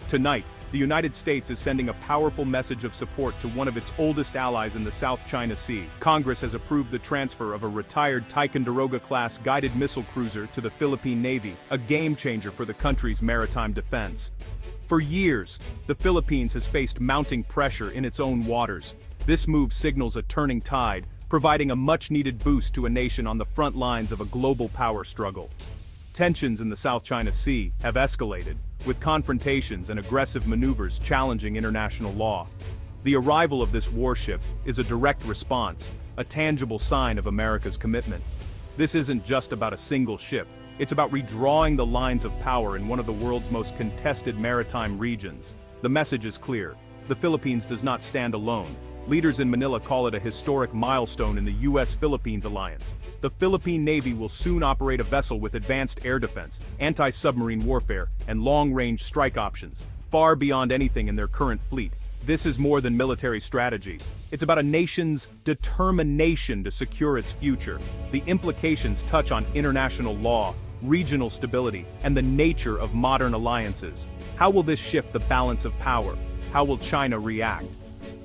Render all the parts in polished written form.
Tonight, the United States is sending a powerful message of support to one of its oldest allies in the South China Sea. Congress has approved the transfer of a retired Ticonderoga-class guided missile cruiser to the Philippine Navy, a game-changer for the country's maritime defense. For years, the Philippines has faced mounting pressure in its own waters. This move signals a turning tide, providing a much-needed boost to a nation on the front lines of a global power struggle. Tensions in the South China Sea have escalated, with confrontations and aggressive maneuvers challenging international law. The arrival of this warship is a direct response, a tangible sign of America's commitment. This isn't just about a single ship, it's about redrawing the lines of power in one of the world's most contested maritime regions. The message is clear: the Philippines does not stand alone. Leaders in Manila call it a historic milestone in the U.S.-Philippines alliance. The Philippine Navy will soon operate a vessel with advanced air defense, anti-submarine warfare, and long-range strike options, far beyond anything in their current fleet. This is more than military strategy. It's about a nation's determination to secure its future. The implications touch on international law, regional stability, and the nature of modern alliances. How will this shift the balance of power? How will China react?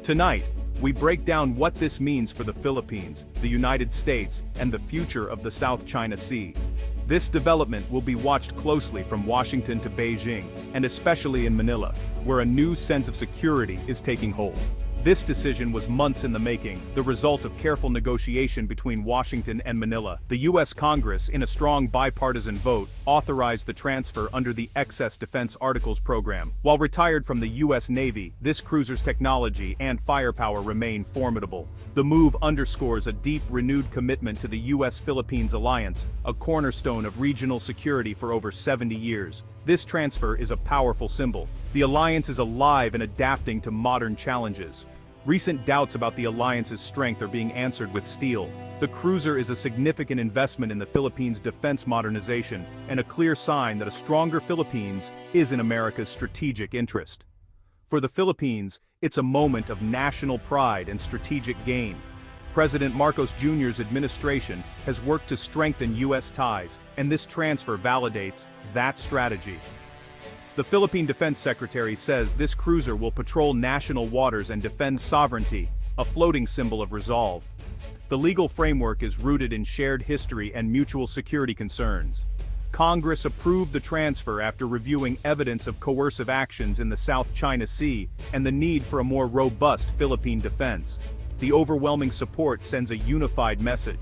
Tonight, we break down what this means for the Philippines, the United States, and the future of the South China Sea. This development will be watched closely from Washington to Beijing, and especially in Manila, where a new sense of security is taking hold. This decision was months in the making, the result of careful negotiation between Washington and Manila. The U.S. Congress, in a strong bipartisan vote, authorized the transfer under the Excess Defense Articles program. While retired from the U.S. Navy, this cruiser's technology and firepower remain formidable. The move underscores a deep, renewed commitment to the U.S.-Philippines alliance, a cornerstone of regional security for over 70 years. This transfer is a powerful symbol. The alliance is alive and adapting to modern challenges. Recent doubts about the alliance's strength are being answered with steel. The cruiser is a significant investment in the Philippines' defense modernization, and a clear sign that a stronger Philippines is in America's strategic interest. For the Philippines, it's a moment of national pride and strategic gain. President Marcos Jr.'s administration has worked to strengthen U.S. ties, and this transfer validates that strategy. The Philippine Defense Secretary says this cruiser will patrol national waters and defend sovereignty, a floating symbol of resolve. The legal framework is rooted in shared history and mutual security concerns. Congress approved the transfer after reviewing evidence of coercive actions in the South China Sea and the need for a more robust Philippine defense. The overwhelming support sends a unified message.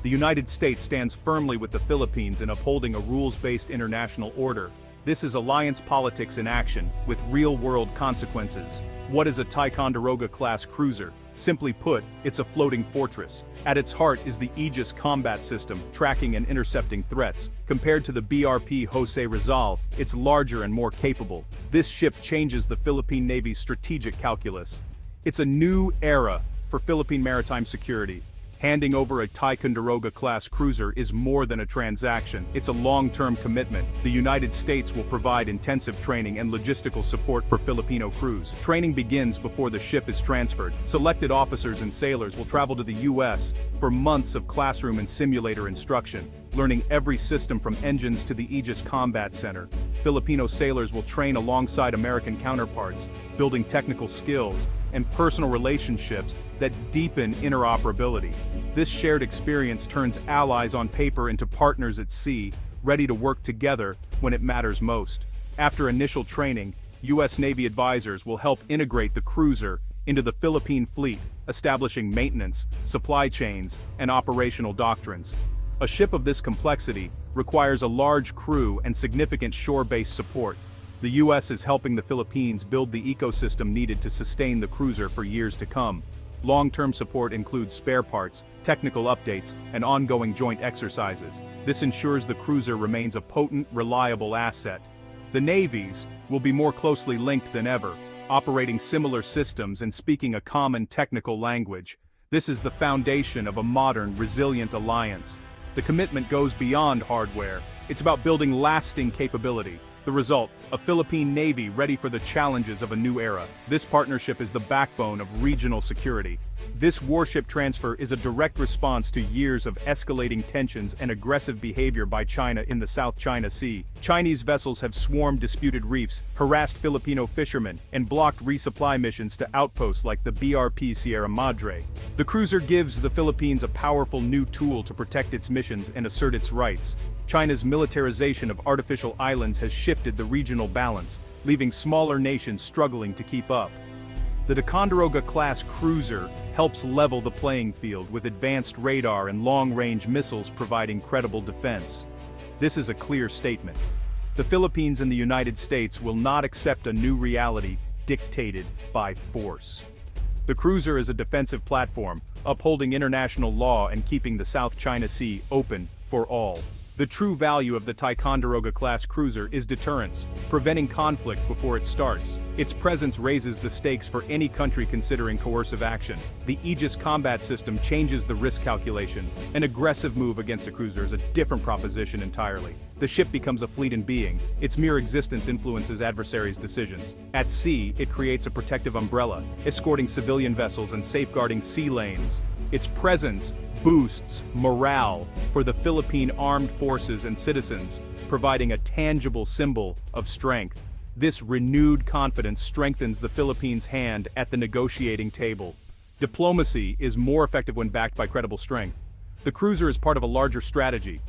The United States stands firmly with the Philippines in upholding a rules-based international order. This is alliance politics in action, with real-world consequences. What is a Ticonderoga-class cruiser? Simply put, it's a floating fortress. At its heart is the Aegis combat system, tracking and intercepting threats. Compared to the BRP Jose Rizal, it's larger and more capable. This ship changes the Philippine Navy's strategic calculus. It's a new era for Philippine maritime security. Handing over a Ticonderoga-class cruiser is more than a transaction, it's a long-term commitment. The United States will provide intensive training and logistical support for Filipino crews. Training begins before the ship is transferred. Selected officers and sailors will travel to the U.S. for months of classroom and simulator instruction, learning every system from engines to the Aegis Combat Center. Filipino sailors will train alongside American counterparts, building technical skills and personal relationships that deepen interoperability. This shared experience turns allies on paper into partners at sea, ready to work together when it matters most. After initial training, U.S. Navy advisors will help integrate the cruiser into the Philippine fleet, establishing maintenance, supply chains, and operational doctrines. A ship of this complexity requires a large crew and significant shore-based support. The U.S. is helping the Philippines build the ecosystem needed to sustain the cruiser for years to come. Long-term support includes spare parts, technical updates, and ongoing joint exercises. This ensures the cruiser remains a potent, reliable asset. The navies will be more closely linked than ever, operating similar systems and speaking a common technical language. This is the foundation of a modern, resilient alliance. The commitment goes beyond hardware. It's about building lasting capability. The result, a Philippine Navy ready for the challenges of a new era. This partnership is the backbone of regional security. This warship transfer is a direct response to years of escalating tensions and aggressive behavior by China in the South China Sea. Chinese vessels have swarmed disputed reefs, harassed Filipino fishermen, and blocked resupply missions to outposts like the BRP Sierra Madre. The cruiser gives the Philippines a powerful new tool to protect its missions and assert its rights. China's militarization of artificial islands has shifted the regional balance, leaving smaller nations struggling to keep up. The Ticonderoga-class cruiser helps level the playing field with advanced radar and long-range missiles providing credible defense. This is a clear statement. The Philippines and the United States will not accept a new reality dictated by force. The cruiser is a defensive platform, upholding international law and keeping the South China Sea open for all. The true value of the Ticonderoga-class cruiser is deterrence, preventing conflict before it starts. Its presence raises the stakes for any country considering coercive action. The Aegis combat system changes the risk calculation. An aggressive move against a cruiser is a different proposition entirely. The ship becomes a fleet in being. Its mere existence influences adversaries' decisions. At sea, it creates a protective umbrella, escorting civilian vessels and safeguarding sea lanes. Its presence boosts morale for the Philippine armed forces and citizens, providing a tangible symbol of strength. This renewed confidence strengthens the Philippines' hand at the negotiating table. Diplomacy is more effective when backed by credible strength. The cruiser is part of a larger strategy: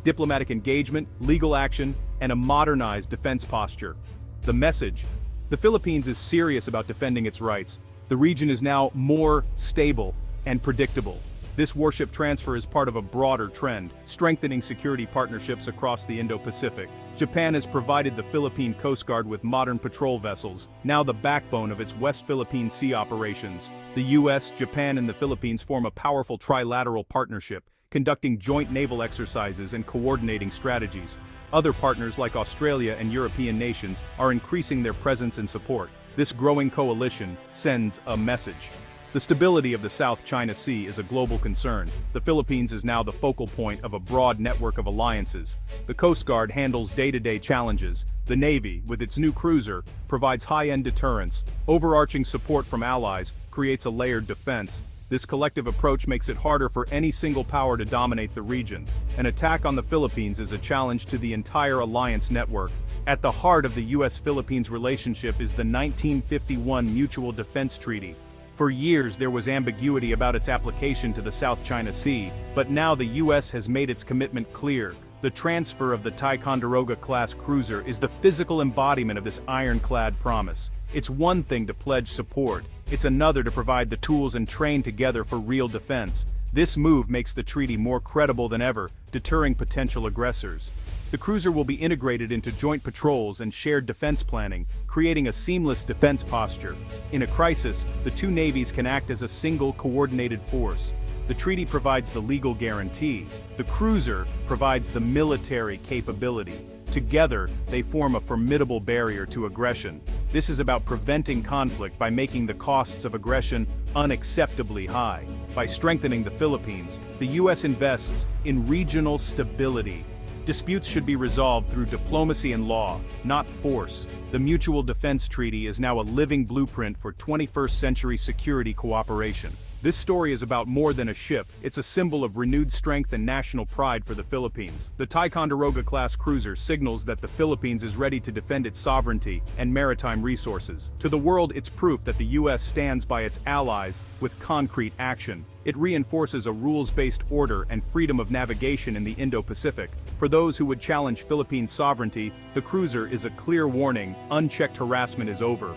diplomatic engagement, legal action, and a modernized defense posture. The message: the Philippines is serious about defending its rights. The region is now more stable and predictable. This warship transfer is part of a broader trend, strengthening security partnerships across the Indo-Pacific. Japan has provided the Philippine Coast Guard with modern patrol vessels, now the backbone of its West Philippine Sea operations. The US, Japan, and the Philippines form a powerful trilateral partnership, conducting joint naval exercises and coordinating strategies. Other partners like Australia and European nations are increasing their presence and support. This growing coalition sends a message. The stability of the South China Sea is a global concern. The Philippines is now the focal point of a broad network of alliances. The Coast Guard handles day-to-day challenges. The Navy, with its new cruiser, provides high-end deterrence. Overarching support from allies creates a layered defense. This collective approach makes it harder for any single power to dominate the region. An attack on the Philippines is a challenge to the entire alliance network. At the heart of the US-Philippines relationship is the 1951 Mutual Defense Treaty. For years there was ambiguity about its application to the South China Sea, but now the US has made its commitment clear. The transfer of the Ticonderoga-class cruiser is the physical embodiment of this ironclad promise. It's one thing to pledge support, it's another to provide the tools and train together for real defense. This move makes the treaty more credible than ever, deterring potential aggressors. The cruiser will be integrated into joint patrols and shared defense planning, creating a seamless defense posture. In a crisis, the two navies can act as a single coordinated force. The treaty provides the legal guarantee. The cruiser provides the military capability. Together, they form a formidable barrier to aggression. This is about preventing conflict by making the costs of aggression unacceptably high. By strengthening the Philippines, the US invests in regional stability. Disputes should be resolved through diplomacy and law, not force. The Mutual Defense Treaty is now a living blueprint for 21st century security cooperation. This story is about more than a ship, it's a symbol of renewed strength and national pride for the Philippines. The Ticonderoga-class cruiser signals that the Philippines is ready to defend its sovereignty and maritime resources. To the world, it's proof that the US stands by its allies with concrete action. It reinforces a rules-based order and freedom of navigation in the Indo-Pacific. For those who would challenge Philippine sovereignty, the cruiser is a clear warning: unchecked harassment is over.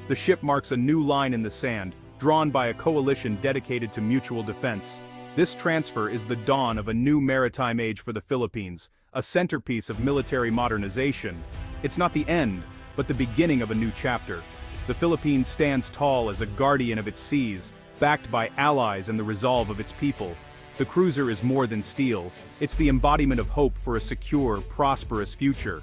The ship marks a new line in the sand, drawn by a coalition dedicated to mutual defense. This transfer is the dawn of a new maritime age for the Philippines, a centerpiece of military modernization. It's not the end, but the beginning of a new chapter. The Philippines stands tall as a guardian of its seas, backed by allies and the resolve of its people. The cruiser is more than steel, it's the embodiment of hope for a secure, prosperous future.